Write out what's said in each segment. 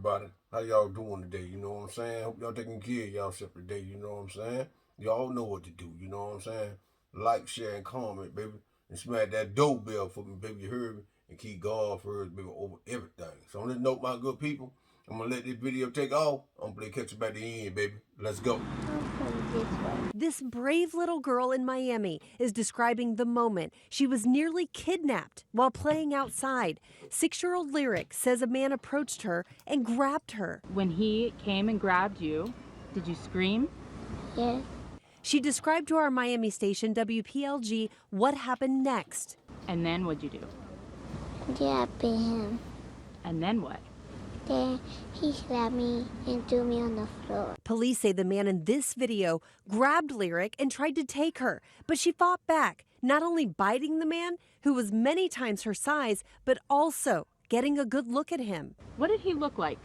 everybody. How y'all doing today? You know what I'm saying? Hope y'all taking care of y'all today. You know what I'm saying? Y'all know what to do. You know what I'm saying? Like, share, and comment, baby. And smash that doorbell for me, baby. You heard me? And keep God first, baby, over everything. So on this note, my good people, I'm going to let this video take off. I'm going to catch you back at the end, baby. Let's go. This brave little girl in Miami is describing the moment she was nearly kidnapped while playing outside. 6-year-old Lyric says a man approached her and grabbed her. When he came and grabbed you, did you scream? Yes. She described to our Miami station, WPLG, what happened next. And then what'd you do? Yeah, I bit him. And then what? Then he slapped me and threw me on the floor. Police say the man in this video grabbed Lyric and tried to take her, but she fought back, not only biting the man, who was many times her size, but also getting a good look at him. What did he look like?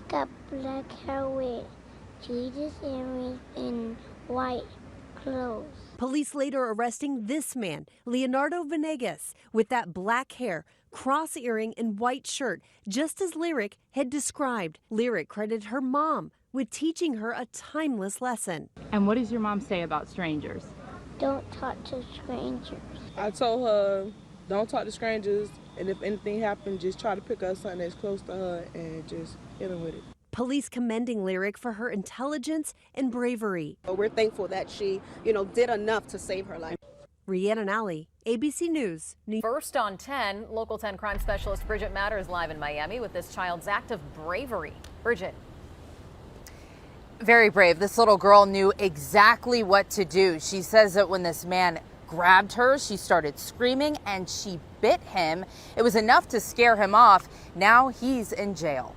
Got black hair with Jesus earrings and white clothes. Police later arresting this man, Leonardo Venegas, with that black hair, cross earring, and white shirt, just as Lyric had described. Lyric credited her mom with teaching her a timeless lesson. And what does your mom say about strangers? Don't talk to strangers. I told her, don't talk to strangers, and if anything happens, just try to pick up something that's close to her and just hit her with it. Police commending Lyric for her intelligence and bravery. We're thankful that she, did enough to save her life. Rhiannon Alley, ABC News. First on 10, Local 10 crime specialist Bridget Matter is live in Miami with this child's act of bravery. Bridget. Very brave. This little girl knew exactly what to do. She says that when this man grabbed her, she started screaming and she bit him. It was enough to scare him off. Now he's in jail.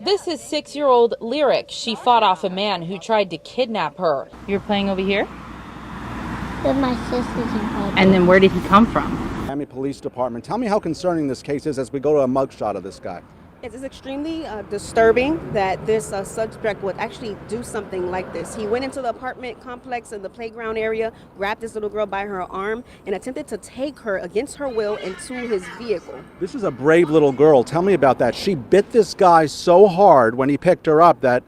This is 6-year-old Lyric. She fought off a man who tried to kidnap her. You're playing over here? With my sisters and brothers. And then where did he come from? Miami Police Department. Tell me how concerning this case is as we go to a mugshot of this guy. It is extremely disturbing that this suspect would actually do something like this. He went into the apartment complex in the playground area, grabbed this little girl by her arm, and attempted to take her against her will into his vehicle. This is a brave little girl. Tell me about that. She bit this guy so hard when he picked her up that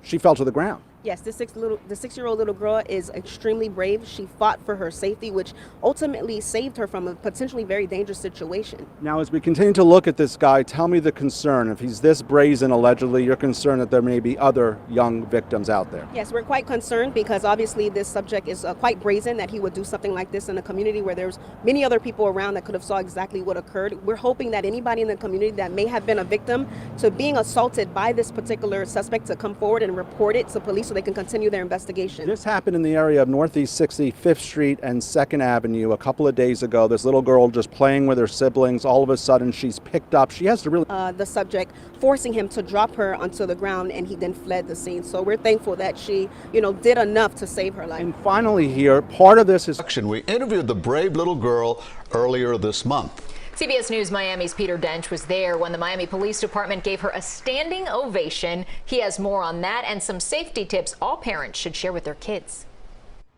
she fell to the ground. Yes, the 6-year-old little girl is extremely brave. She fought for her safety, which ultimately saved her from a potentially very dangerous situation. Now, as we continue to look at this guy, tell me the concern. If he's this brazen, allegedly, you're concerned that there may be other young victims out there. Yes, we're quite concerned because obviously this subject is quite brazen that he would do something like this in a community where there's many other people around that could have saw exactly what occurred. We're hoping that anybody in the community that may have been a victim to being assaulted by this particular suspect to come forward and report it to police so they can continue their investigation. This happened in the area of Northeast 65th Street and 2nd Avenue a couple of days ago. This little girl just playing with her siblings. All of a sudden, she's picked up. She has to really... The subject forcing him to drop her onto the ground, and he then fled the scene. So we're thankful that she, did enough to save her life. And finally here, part of this is... We interviewed the brave little girl earlier this month. CBS News Miami's Peter Dench was there when the Miami Police Department gave her a standing ovation. He has more on that and some safety tips all parents should share with their kids.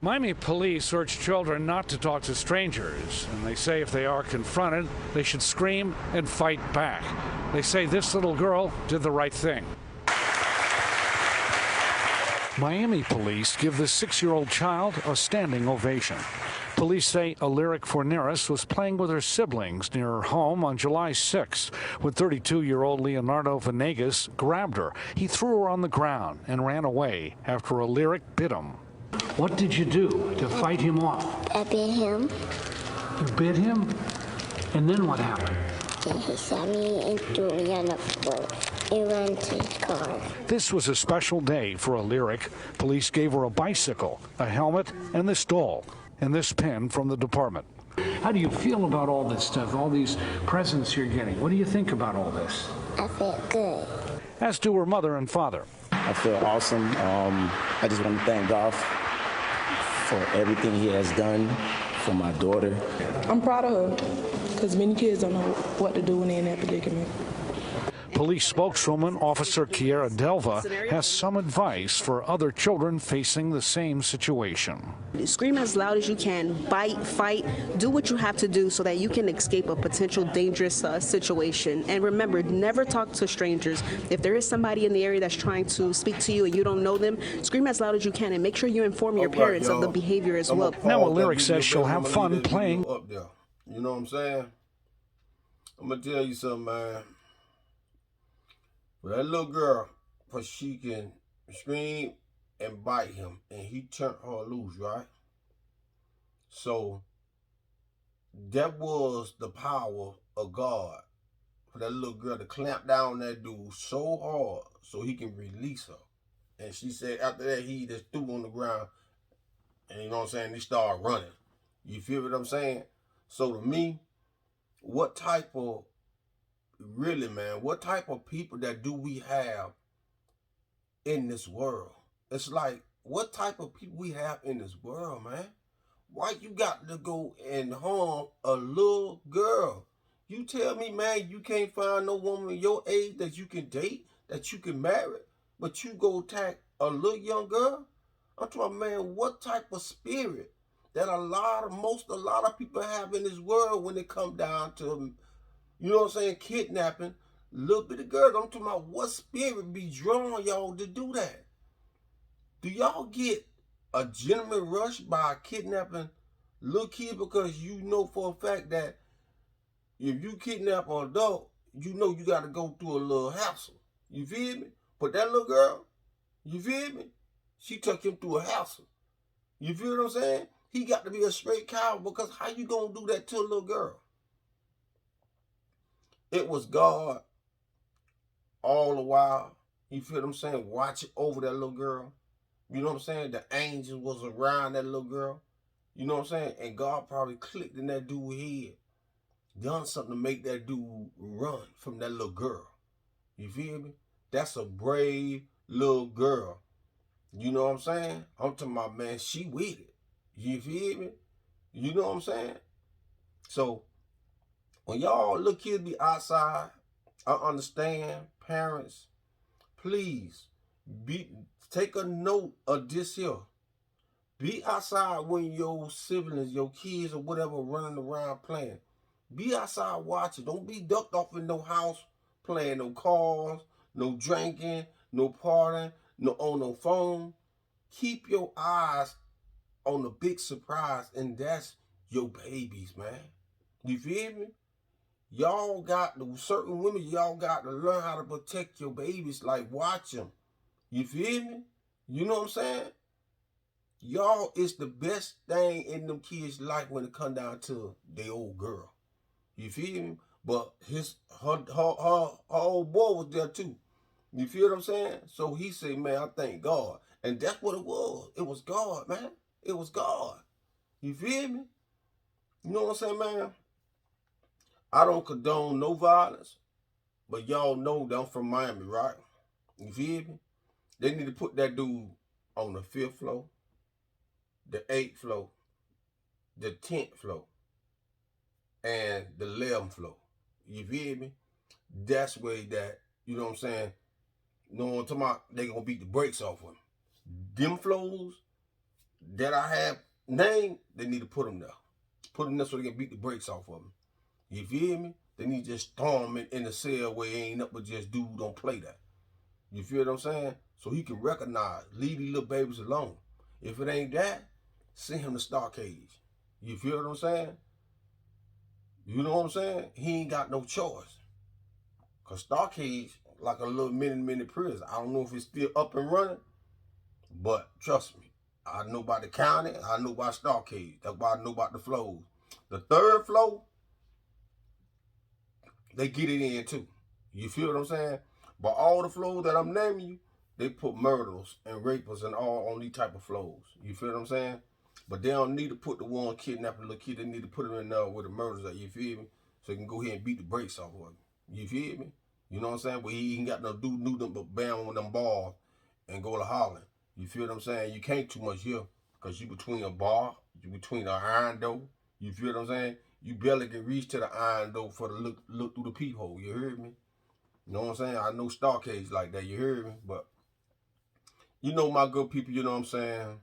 Miami police urge children not to talk to strangers, and they say if they are confronted, they should scream and fight back. They say this little girl did the right thing. Miami police give the 6-year-old child a standing ovation. Police say Lyric Forneris was playing with her siblings near her home on July 6th when 32-year-old Leonardo Venegas grabbed her. He threw her on the ground and ran away after Lyric bit him. What did you do to fight him off? I bit him. You bit him? And then what happened? Then he shot me and threw me on the floor and ran to his car. This was a special day for Lyric. Police gave her a bicycle, a helmet, and this doll. And this pin from the department. How do you feel about all this stuff, all these presents you're getting? What do you think about all this? I feel good. As do her mother and father. I feel awesome. I just want to thank God for everything he has done for my daughter. I'm proud of her because many kids don't know what to do when they're in that predicament. Police spokeswoman Officer Kiera Delva has some advice for other children facing the same situation. Scream as loud as you can, bite, fight, do what you have to do so that you can escape a potential dangerous situation. And remember, never talk to strangers. If there is somebody in the area that's trying to speak to you and you don't know them, scream as loud as you can and make sure you inform your parents of the behavior as well. Now, Lyric says she'll have fun playing. Up there. You know what I'm saying? I'm going to tell you something, man. For that little girl, for she can scream and bite him, and he turned her loose, right? So that was the power of God for that little girl to clamp down on that dude so hard so he can release her. And she said after that, he just threw on the ground, and you know what I'm saying, he started running. You feel what I'm saying? So to me, what type of people that do we have in this world? It's like, what type of people we have in this world, man? Why you got to go and harm a little girl? You tell me, man, you can't find no woman your age that you can date, that you can marry, but you go attack a little young girl? I'm talking, man, what type of spirit that a lot of people have in this world when it come down to, you know what I'm saying, kidnapping little bitty girls. I'm talking about what spirit be drawing y'all to do that? Do y'all get a gentleman rush by kidnapping little kids because you know for a fact that if you kidnap an adult, you know you got to go through a little hassle. You feel me? But that little girl, you feel me? She took him through a hassle. You feel what I'm saying? He got to be a straight coward, because how you going to do that to a little girl? It was God all the while. You feel what I'm saying? Watching over that little girl. You know what I'm saying? The angel was around that little girl. You know what I'm saying? And God probably clicked in that dude's head. Done something to make that dude run from that little girl. You feel me? That's a brave little girl. You know what I'm saying? I'm talking about, man, she with it. You feel me? You know what I'm saying? So, when y'all little kids be outside, I understand, parents, please, take a note of this here. Be outside when your siblings, your kids or whatever running around playing. Be outside watching. Don't be ducked off in no house playing no cards, no drinking, no partying, no on no phone. Keep your eyes on the big surprise, and that's your babies, man. You feel me? Y'all got to, certain women, y'all got to learn how to protect your babies, like watch them. You feel me? You know what I'm saying? Y'all is the best thing in them kids' life when it come down to their old girl. You feel me? But her old boy was there too. You feel what I'm saying? So he said, man, I thank God. And that's what it was. It was God, man. It was God. You feel me? You know what I'm saying, man? I don't condone no violence, but y'all know that I'm from Miami, right? You feel me? They need to put that dude on the 5th floor, the 8th floor, the 10th floor, and the 11th floor. You feel me? That's where that, you know what I'm saying? You know what I'm talking about? They gonna beat the brakes off of him. Them floors that I have named, they need to put them there. Put them there so they can beat the brakes off of them. You feel me? They need to just storm in the cell where he ain't up but just dude don't play that. You feel what I'm saying? So he can recognize, leave these little babies alone. If it ain't that, send him to Star Cage. You feel what I'm saying? You know what I'm saying? He ain't got no choice. Because Star Cage, like a little mini prison. I don't know if it's still up and running, but trust me, I know about the county, I know about Star Cage. That's why I know about the floors. The 3rd floor, they get it in too. You feel what I'm saying? But all the floors that I'm naming you, they put murderers and rapers and all on these type of floors. You feel what I'm saying? But they don't need to put the one kidnapping little kid. They need to put him in there with the murders that, you feel me? So they can go ahead and beat the brakes off of him. You feel me? You know what I'm saying? But he ain't got no dude new them but bam on them balls and go to hollering. You feel what I'm saying? You can't too much here because you between a bar, you between an iron door. You feel what I'm saying? You barely can reach to the iron door for the look through the peephole. You heard me? You know what I'm saying? I know Starcades like that, you hear me? But, you know, my good people, you know what I'm saying?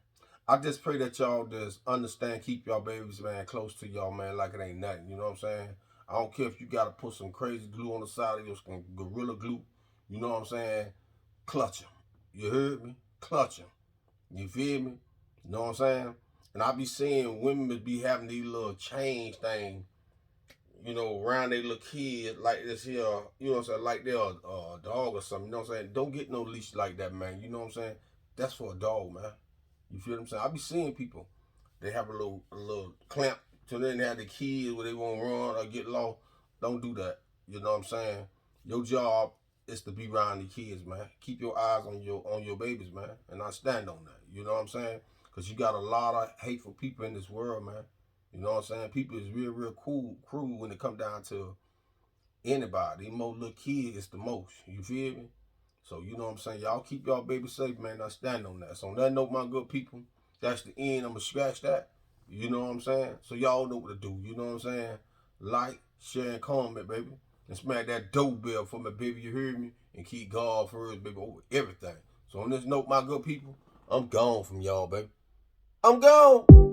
I just pray that y'all just understand, keep y'all babies, man, close to y'all, man, like it ain't nothing. You know what I'm saying? I don't care if you got to put some crazy glue on the side of your skin, Gorilla Glue. You know what I'm saying? Clutch them. You heard me? Clutch them. You feel me? You know what I'm saying? And I be seeing women be having these little change things, you know, around their little kids like this here, you know what I'm saying, like they're a dog or something, you know what I'm saying? Don't get no leash like that, man. You know what I'm saying? That's for a dog, man. You feel what I'm saying? I be seeing people, they have a little clamp so then they have the kids where they won't run or get lost. Don't do that. You know what I'm saying? Your job is to be around the kids, man. Keep your eyes on your babies, man. And I stand on that. You know what I'm saying? Because you got a lot of hateful people in this world, man. You know what I'm saying? People is real cruel when it come down to anybody. These more little kids is the most. You feel me? So, you know what I'm saying? Y'all keep y'all baby safe, man. I stand on that. So, on that note, my good people, that's the end. I'm going to scratch that. You know what I'm saying? So, y'all know what to do. You know what I'm saying? Like, share, and comment, baby. And smack that doorbell for me, baby. You hear me? And keep God first, baby, over everything. So, on this note, my good people, I'm gone from y'all, baby. I'm gone.